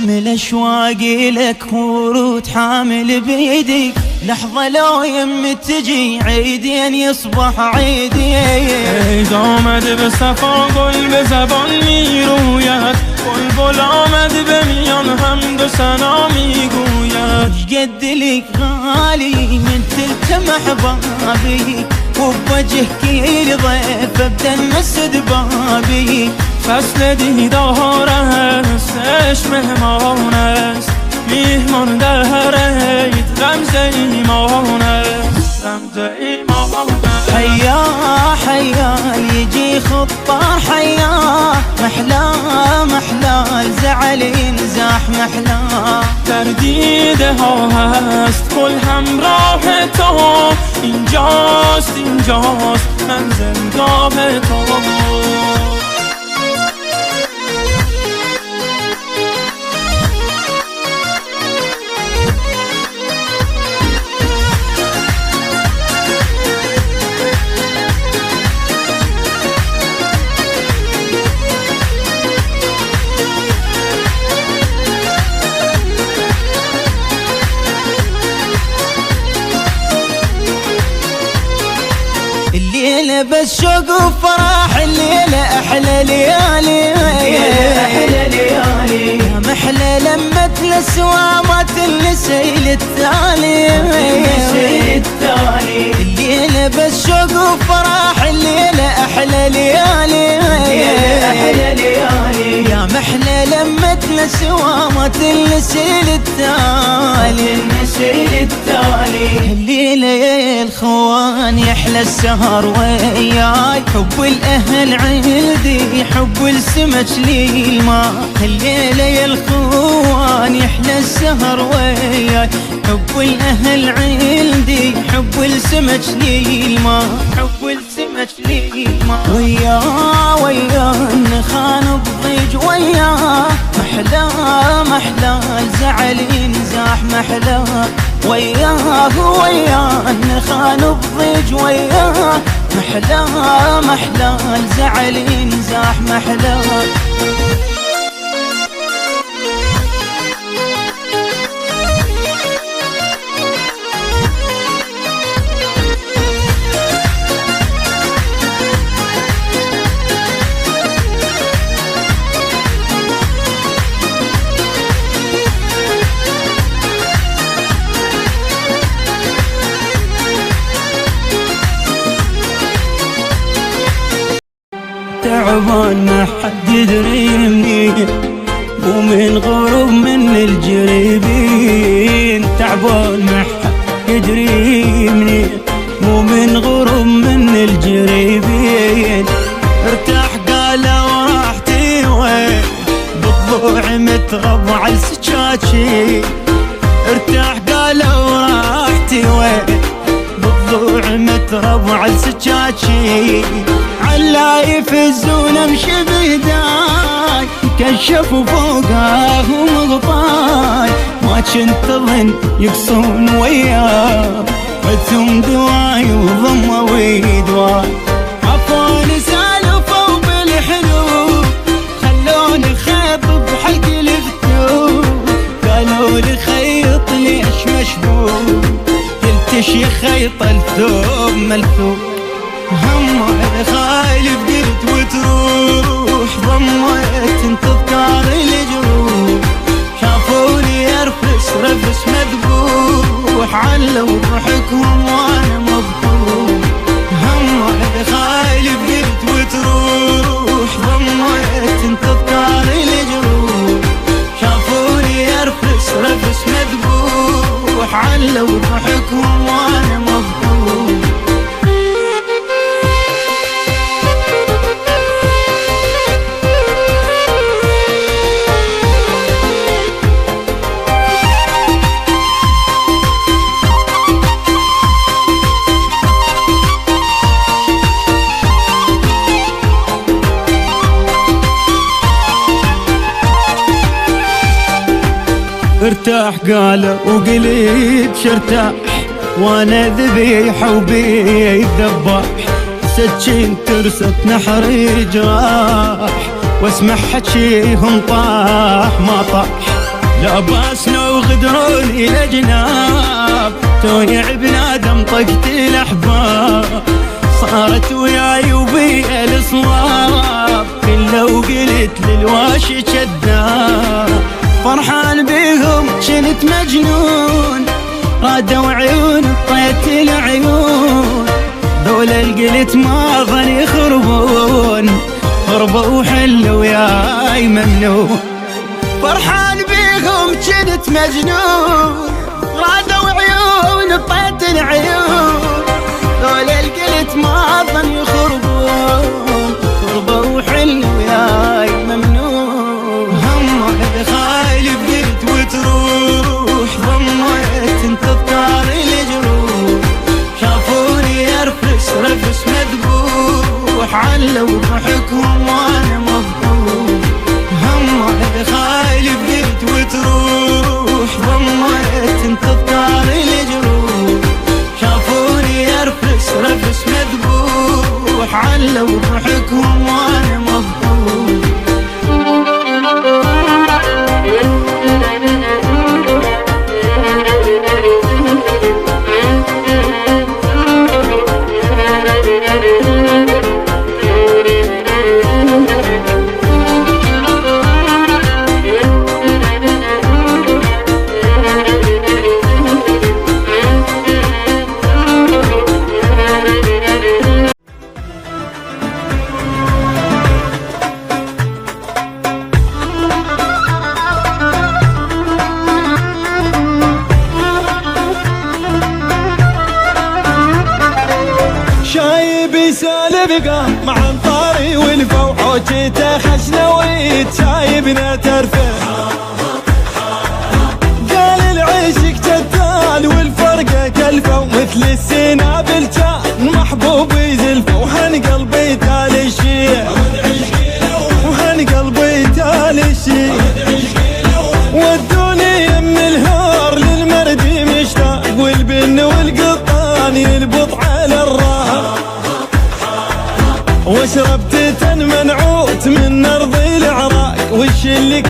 من الاشواق لك ورود حامل بيدك، لحظة لو يم تجي عيدين يصبح عيدين. آمد به صفا گل به زبان میروید، بلبل آمد به میان حمد و ثنا میگوید. قد لك غالي من تلتمح بابي، وبوجهك الضيف ابدا نسد بابي. فصل دیدار است، عشق مهمان است، میهمان در عید رمز ایمان است، رمز ایمان است. حیا حیا يجي خطة حيا، محلا محلا الزعل ينزاح محلا. تردیده ها هست گل همراه تو، اینجاست اینجاست منزلگاه تو. الليلة بس شوق وفرح، الليلة أحلى ليالي، أحلى ليالي. يا محلى لمة الأسوامات اللسيل التالي، الليلة بس شوق وفرح، الليلة أحلى ليالي، أحلى ليالي. يا محلى لمة الأسوامات اللسيل التالي، الليلة يا الخوان يحلى السهر وياي، حب الأهل عندي حب السمك للماء. الليلة يا الخوان يحلى السهر وياي، حب الأهل عندي حب السمك للماء، حب السمك للماء. ويا النخان بضيج ويا، محلا محلا الزعل ينزاح محلا. وياه النخان بضيج وياه، محلا محلا الزعل ينزاح محلا. تعبان ما حد يدري منين، ومن غروب من الجريبين. تعبان ما حد يدري منين، ومن غروب من الجريبين. ارتاح قالوا راحتي وين، بالضوع متربع السجاجين. ارتاح قالوا راحتي وين، بالضوع متربع السجاجين. علا يفزون امشي بهداي، كشفوا فوقاه ومغطاي. ما كنت ظن يقصون وياه، فتهم دواي وضموا ويدواي. عفوني سالفوا بالحلو، خلوني خيط بحلق الفتوح. قالوا لي خيط ليش مشبوك، قلت شي خيط الثوب ملثوب. همي خايف قلت وتروح، ضميت انت اذكار الجروح. شافوني ارفس رفس مذبوح، علوا ضحكهم وانا مبهوح. همي خايف قلت وتروح، ضميت انت اذكار الجروح. شافوني ارفس رفس مذبوح، علوا ضحكهم وانا مبهوح. ارتاح قال وقلت شرتاح، وانا ذبيح وبي ذبح. سكين ترست نحري جراح، واسمع حكيهم طاح ما طاح. لباسنا وغدروني الأجناب، تويع بنادم طقت الأحباب، صارت وياي وبيا الصواب، كله وقلت للواشي كذاب. فرحان بيهم شنت مجنون، رادوا عيون طيت العيون، ذولا القلت ما ظن يخربون، خربوا وحلوا وياي ممنون. فرحان بيهم شنت مجنون، رادوا عيون طيت العيون، ذولا القلت ما ظن يخربون، خربوا وحلوا وياي ممنون. هم خايل بديت وتروح، ضميت انتظار الجروح، شافوني ارفس رفس مذبوح، علوا ضحكهم وانا مفضوح. هم خايل بديت وتروح، ضميت انتظار الجروح، شافوني ارفس رفس مذبوح، علوا ضحكهم وانا مفضوح. سالبقه مع انطاري والفو وجيته خشنويت، شايبنا ترفع قال العشق جدال والفرقه كلفه، مثل السنابل كان محبوب يزلفه، وهن قلبي تالي الشيع، وهن قلبي تالي الشيع، ودوني يم الهار للمردي مشتاق، والبن والقطان يلبط على الراح، وشربت منعوت من ارض العراق، وش اللي